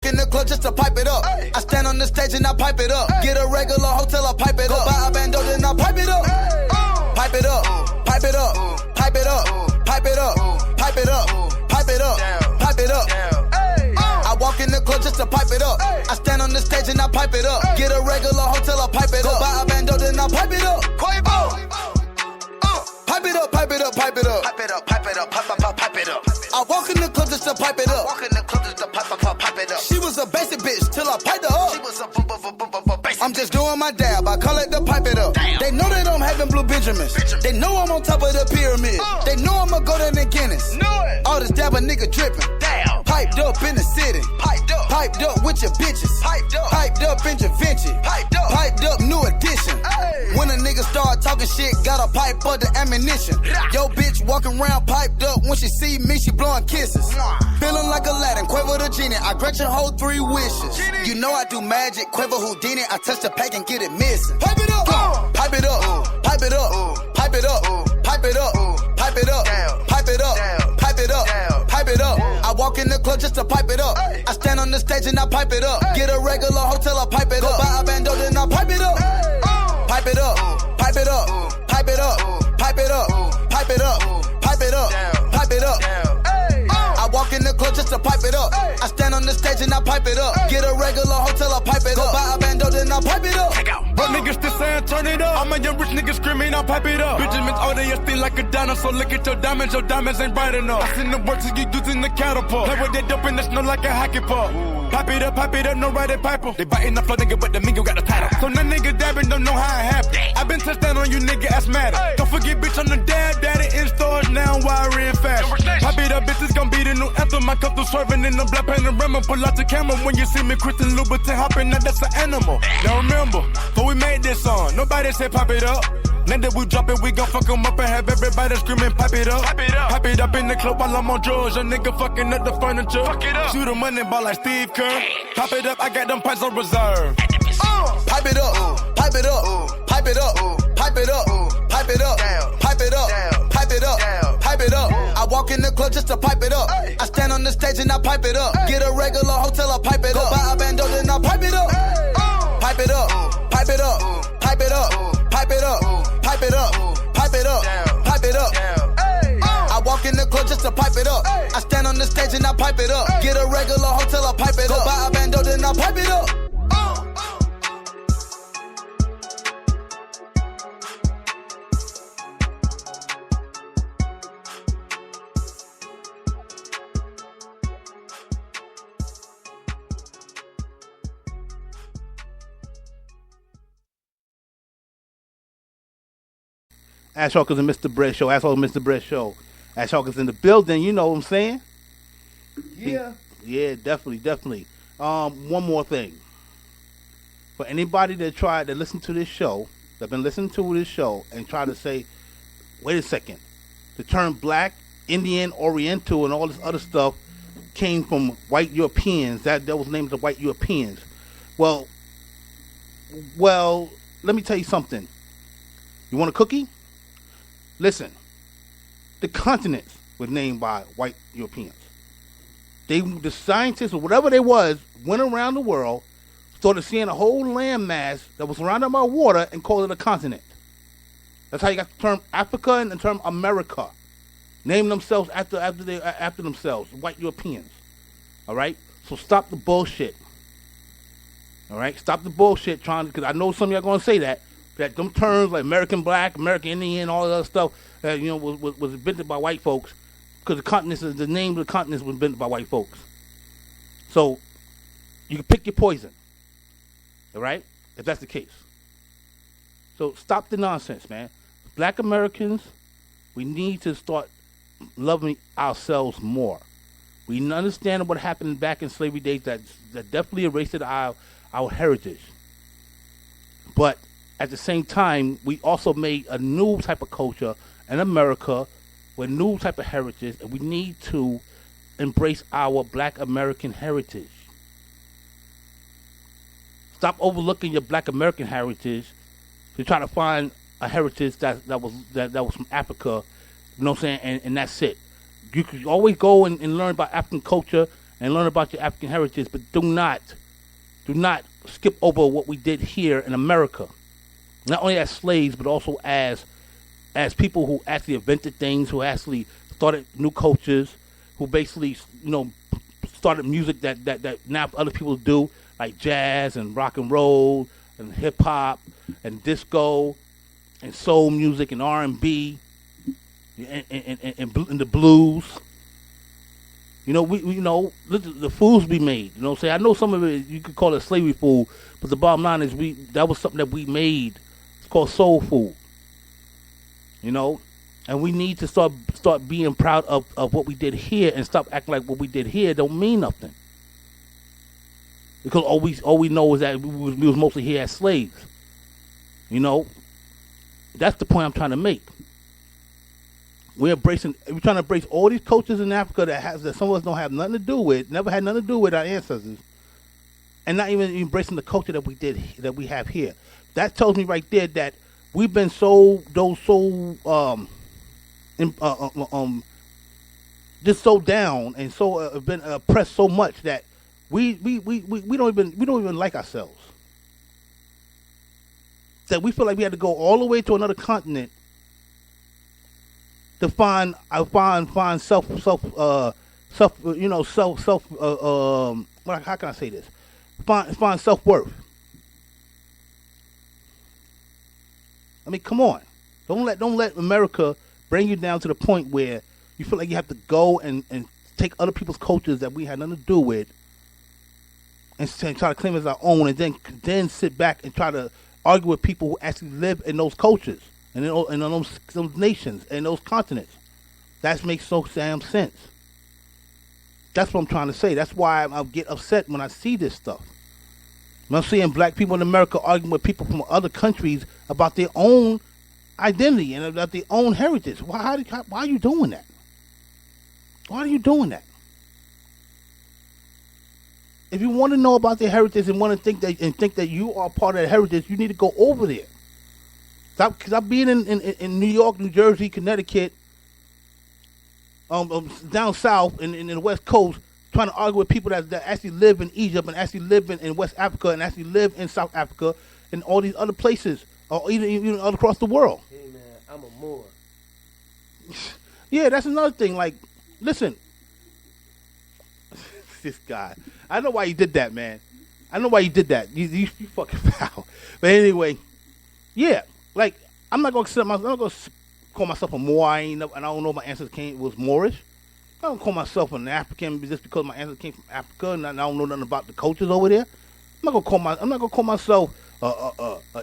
in the club just to pipe it up. Ay. I stand on the stage and I pipe it up. Ay. Get a regular hotel, I pipe it up. Go buy a bando, then I pipe it up. Pipe it up, pipe it up, pipe it up, pipe it up, pipe it up, pipe it up, pipe it up. I walk in the club just to pipe it up. I stand on the stage and I pipe it up. Get a regular hotel, I pipe it up. Go buy a bando, then I pipe it up. Pipe it up, pipe it up, pipe it up. Pipe it up, pipe it up, pipe it up. I walk in the club just to pipe it up. Walk in the club just to pipe it up. She was a basic bitch till I piped her up. She was a basic. I'm just doing my dab, I call it the pipe it up. Damn. They know that I'm having blue Benjamins. They know I'm on top of the pyramid. They know I'ma go down in Guinness. All this dab a nigga dripping. Damn. Piped up in the city. Piped up with your bitches. Piped up in your Vinci. Piped up new edition. Ay. When a nigga start talking shit, gotta pipe up the ammunition. Yo bitch walking around piped up. When she see me, she blowing kisses. Feeling like Aladdin, Quavo the genie. I grant your whole 3 wishes. You know I do magic, Quavo Houdini. I touch the pack and get it missing. Pipe it up, pipe it up, pipe it up, pipe it up, pipe it up, pipe it up, pipe it up, pipe it up, pipe it up. I walk in the club just to pipe it up. I stand on the stage and I pipe it up. Get a regular hotel, I pipe it up. Go buy a bando, then I pipe it up. Pipe it up, pipe it up, pipe it up, pipe it up, pipe it up, pipe it up, pipe it up. I walk in the club just to pipe it up. I stand on the stage and I pipe it up. Get a regular hotel, I pipe it up. Go buy a bando, then I pipe it up. But niggas still saying turn it up. I'm a young rich nigga screaming, I pipe it up. Benjamins all day, still like a dinosaur. Look at your diamonds ain't bright enough. I seen the work till you using the catapult. Play with that dope in the snow like a hockey puck. Pipe it up, no right piper. They biting the flow, nigga, but the mingo got the title. So now nigga dabbing don't know how it happened. I been touchdown on you, nigga, asthmatic. Don't forget, bitch, on the dab, daddy in stores now, wiry and fashion. Pipe it up, bitch, it's gon' be the new anthem. I come through swerving in the black panorama. Pull out the camera when you see me, Christian Louboutin hopping, now that's an animal. Now remember, before we made this song, nobody said pop it up. Now that we drop it, we gon' fuck 'em up and have everybody screaming, pipe it up. Pipe it up in the club while I'm on drugs. Your nigga fucking up the furniture. Fuck it up. Shoot a money ball like Steve Kerr. Pop it up, I got them pipes on reserve. Pipe it up, pipe it up, pipe it up, pipe it up, pipe it up, pipe it up, pipe it up, pipe it up. I walk in the club just to pipe it up. I stand on the stage and I pipe it up. Get a regular hotel, I pipe it up. Go buy a bando, then I pipe it up. Pipe it up, pipe it up, pipe it up, pipe it up, pipe it up, pipe it up, pipe it up. I walk in the club just to pipe it up. I stand on the stage and I pipe it up. Get a regular hotel, I pipe it up. Go buy a bando, then I pipe it up. Ash Hawkins and Mr. Bread Show. Ash Hawkins Mr. Bread Show. Ash Hawkins in the building. You know what I'm saying? Yeah. Yeah, definitely. One more thing. For anybody that listen to this show, that been listening to this show and try to say, wait a second, the term black, Indian, Oriental, and all this other stuff came from white Europeans. That was named the white Europeans. Well, let me tell you something. You want a cookie? Listen, the continents were named by white Europeans. The scientists or whatever they was went around the world, started seeing a whole landmass that was surrounded by water and called it a continent. That's how you got the term Africa and the term America. Named themselves after themselves, white Europeans. All right? So stop the bullshit. All right? Stop the bullshit because I know some of y'all going to say that them terms like American Black, American Indian, all that other stuff, was invented by white folks, because the name of the continents was invented by white folks. So you can pick your poison, all right? If that's the case. So stop the nonsense, man. Black Americans, we need to start loving ourselves more. We understand what happened back in slavery days that definitely erased our heritage, but at the same time, we also made a new type of culture in America with new type of heritage, and we need to embrace our black American heritage. Stop overlooking your black American heritage to try to find a heritage that was from Africa, you know what I'm saying, and that's it. You can always go and learn about African culture and learn about your African heritage, but do not skip over what we did here in America. Not only as slaves, but also as people who actually invented things, who actually started new cultures, who basically, started music that now other people do, like jazz and rock and roll and hip hop and disco and soul music and R&B and the blues. The foods we made. I know some of it you could call it slavery food, but the bottom line is that was something that we made. It's called soul food. And we need to start being proud of what we did here and stop acting like what we did here don't mean nothing. Because all we know is that we was mostly here as slaves. That's the point I'm trying to make. We're trying to embrace all these cultures in Africa that some of us don't have nothing to do with, never had nothing to do with our ancestors, and not even embracing the culture that we have here. That tells me right there that we've been just so down and so been oppressed so much that we don't even like ourselves. That we feel like we had to go all the way to another continent to find self how can I say this? Find self-worth. I mean, come on. Don't let America bring you down to the point where you feel like you have to go and take other people's cultures that we had nothing to do with and try to claim as our own, and then sit back and try to argue with people who actually live in those cultures and in those nations and those continents. That makes no damn sense. That's what I'm trying to say. That's why I get upset when I see this stuff. When I'm seeing black people in America arguing with people from other countries about their own identity and about their own heritage. Why are you doing that? Why are you doing that? If you want to know about their heritage and want to think that you are part of that heritage, you need to go over there. Because I've been in New York, New Jersey, Connecticut, down south in the West Coast, trying to argue with people that actually live in Egypt and actually live in West Africa and actually live in South Africa and all these other places, or even all across the world. Hey man, I'm a Moor. Yeah, that's another thing. Like, listen, this guy. I know why you did that, man. I know why you did that. You fucking foul. But anyway, yeah, like I'm not gonna call myself a Moor. And I don't know my ancestors was Moorish. I don't call myself an African just because my ancestors came from Africa and I don't know nothing about the cultures over there. I'm not gonna call myself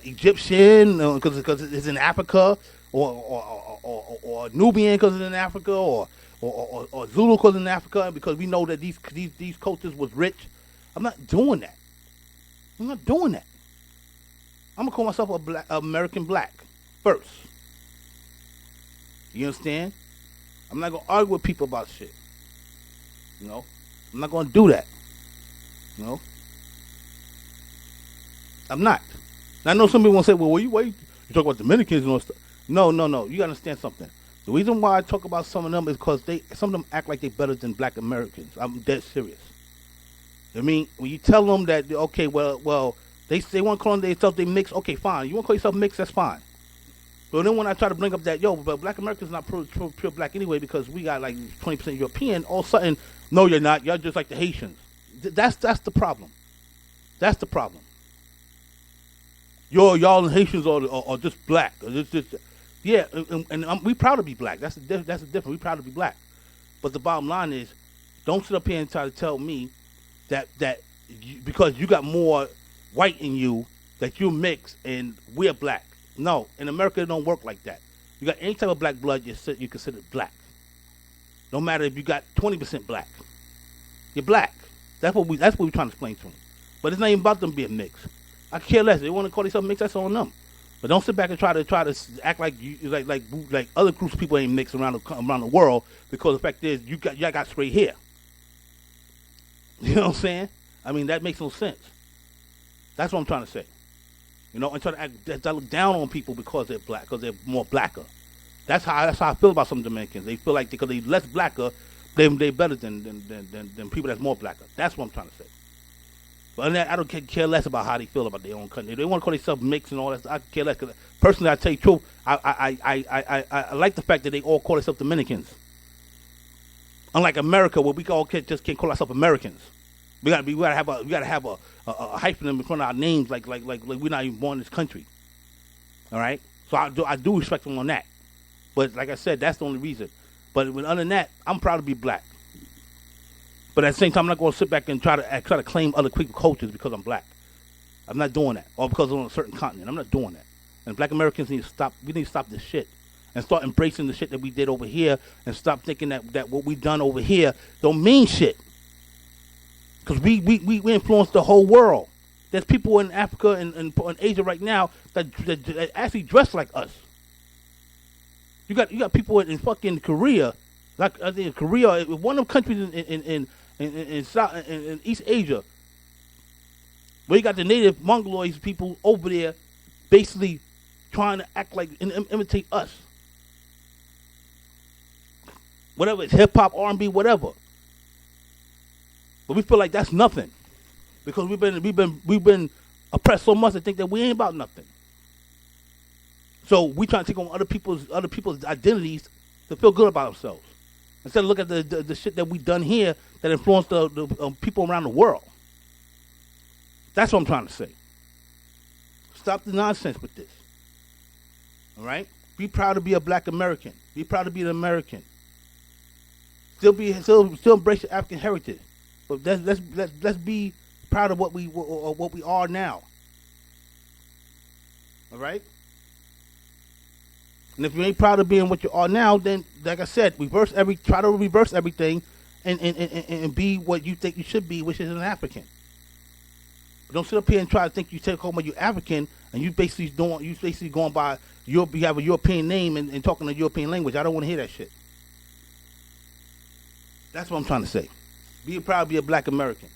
Egyptian because it's in Africa, or Nubian because it's in Africa, or Zulu because it's in Africa, because we know that these cultures was rich. I'm not doing that. I'm gonna call myself American black first. You understand? I'm not gonna argue with people about shit. I'm not gonna do that. I'm not. And I know some people want to say, well, why you talk about Dominicans and all stuff. No. You gotta understand something. The reason why I talk about some of them is because some of them act like they're better than black Americans. I'm dead serious. I mean, when you tell them that, okay, well, they want to call themselves they mix, okay, fine. You want to call yourself mix, that's fine. But then when I try to bring up that, but black Americans not pure black anyway because we got like 20% European, all of a sudden, no, you're not. You're just like the Haitians. That's the problem. That's the problem. Y'all Haitians are just black. Yeah, and we proud to be black. That's the difference. We proud to be black. But the bottom line is, don't sit up here and try to tell me that because you got more white in you, that you mix and we're black. No, in America it don't work like that. You got any type of black blood, you consider black. No matter if you got 20% black, you're black. That's what we're trying to explain to them. But it's not even about them being mixed. I care less. If they want to call themselves mixed, that's on them. But don't sit back and try to act like other groups of people ain't mixed around the world, because the fact is y'all got straight hair. You know what I'm saying? I mean, that makes no sense. That's what I'm trying to say. And try to look down on people because they're black, because they're more blacker. That's how I feel about some Dominicans. They feel like because they're less blacker, they better than people that's more blacker. That's what I'm trying to say. But other than that, I don't care less about how they feel about their own country. They want to call themselves mixed and all that stuff. I care less. Cause personally, I tell you the truth, I like the fact that they all call themselves Dominicans. Unlike America, where we all just can't call ourselves Americans. We gotta have a hyphen in front of our names, like we're not even born in this country. All right. So I do respect them on that. But like I said, that's the only reason. But other than that, I'm proud to be black. But at the same time, I'm not going to sit back and try to claim other people cultures because I'm black. I'm not doing that. Or because I'm on a certain continent. I'm not doing that. And black Americans need to stop. We need to stop this shit and start embracing the shit that we did over here and stop thinking that what we done over here don't mean shit. Because we influence the whole world. There's people in Africa and Asia right now that actually dress like us. You got people in fucking Korea, like I think Korea, one of the countries in East Asia, where you got the native Mongoloid people over there, basically trying to act like and imitate us. Whatever it's hip hop, R&B, whatever. But we feel like that's nothing because we've been oppressed so much to think that we ain't about nothing. So we trying to take on other people's identities to feel good about ourselves. Instead of look at the shit that we done here that influenced the people around the world. That's what I'm trying to say. Stop the nonsense with this. All right? Be proud to be a black American. Be proud to be an American. Still embrace your African heritage. But let's be proud of what we are now. All right? And if you ain't proud of being what you are now, then, like I said, try to reverse everything and be what you think you should be, which is an African. But don't sit up here and try to think you take home you're African and you basically going by you have a European name and talking a European language. I don't want to hear that shit. That's what I'm trying to say. Be proud to be a black American.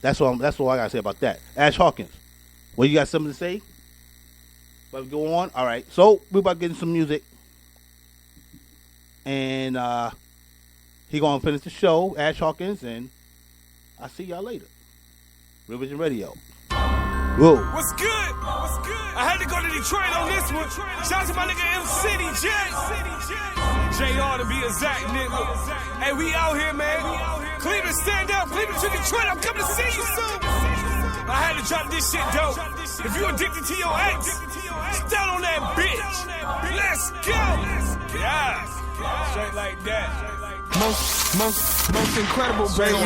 That's all I gotta say about that. Ash Hawkins, well, you got something to say? But we go on. All right. So we're about getting some music, and he gonna finish the show, Ash Hawkins, and I'll see y'all later. Real Vision Radio. Whoa. What's good? I had to go to Detroit on this one. Shout out to my nigga M City J. JR to be exact, nigga. Hey, we out here, man. Cleveland, stand up. Cleveland to Detroit. I'm coming to see you soon. I had to drop this shit dope. If you addicted to your ex, stand on that bitch. Let's go. Yeah. Straight like that. Most incredible, baby.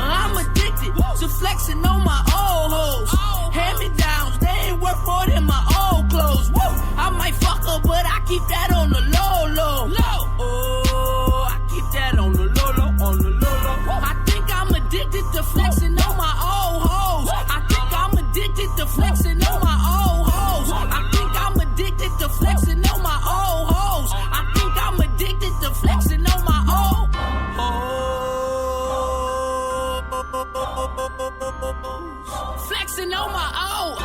I'm addicted to flexing on my old hoes. Hand-me-downs, they ain't worth more than my old clothes. Woo! I might fuck her, but I keep that on the low. Oh, I keep that on the low. I think I'm addicted to flexing on my old hoes. I think I'm addicted to flexing on my old hoes. I think I'm addicted to flexing on my old hoes. I think I'm addicted to flexing on my old hoes. Flexing on my old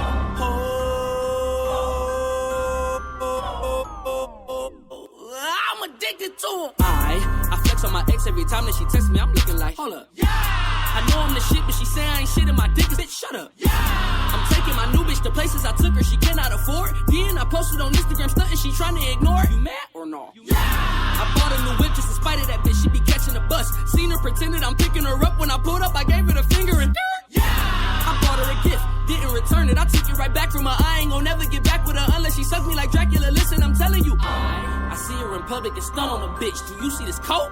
I'm addicted to him. I flex on my ex every time that she texts me. I'm looking like, hold up. Yeah. I know I'm the shit, but she say I ain't shit in my dick. Bitch, shut up. Yeah. I'm taking my new bitch to places I took her she cannot afford. Then I posted on Instagram stunting, she trying to ignore it. You mad or no? Yeah. I bought a new whip just in spite of that bitch. She be catching a bus. Seen her pretended I'm picking her up. When I pulled up, I gave her the finger and yeah. I bought her a gift, didn't return it. I took it right back from her. I ain't gon' never get back with her unless she suck me like Dracula. Listen, I'm telling you, I see her in public and stun on a bitch. Do you see this coat?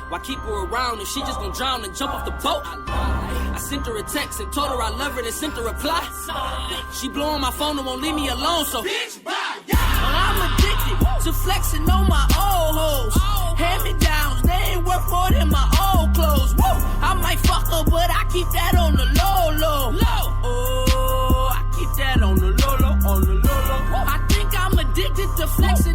Why keep her around if she just gon' drown and jump off the boat? I sent her a text and told her I love her, then sent her a reply. She blowing my phone and won't leave me alone, so bitch, bye. I'm addicted to flexing on my old hoes. Hand-me-downs, they ain't worth more than my old clothes. Woo! I might fuck her, but I keep that on the low. Oh, I keep that on the low. I think I'm addicted to flexing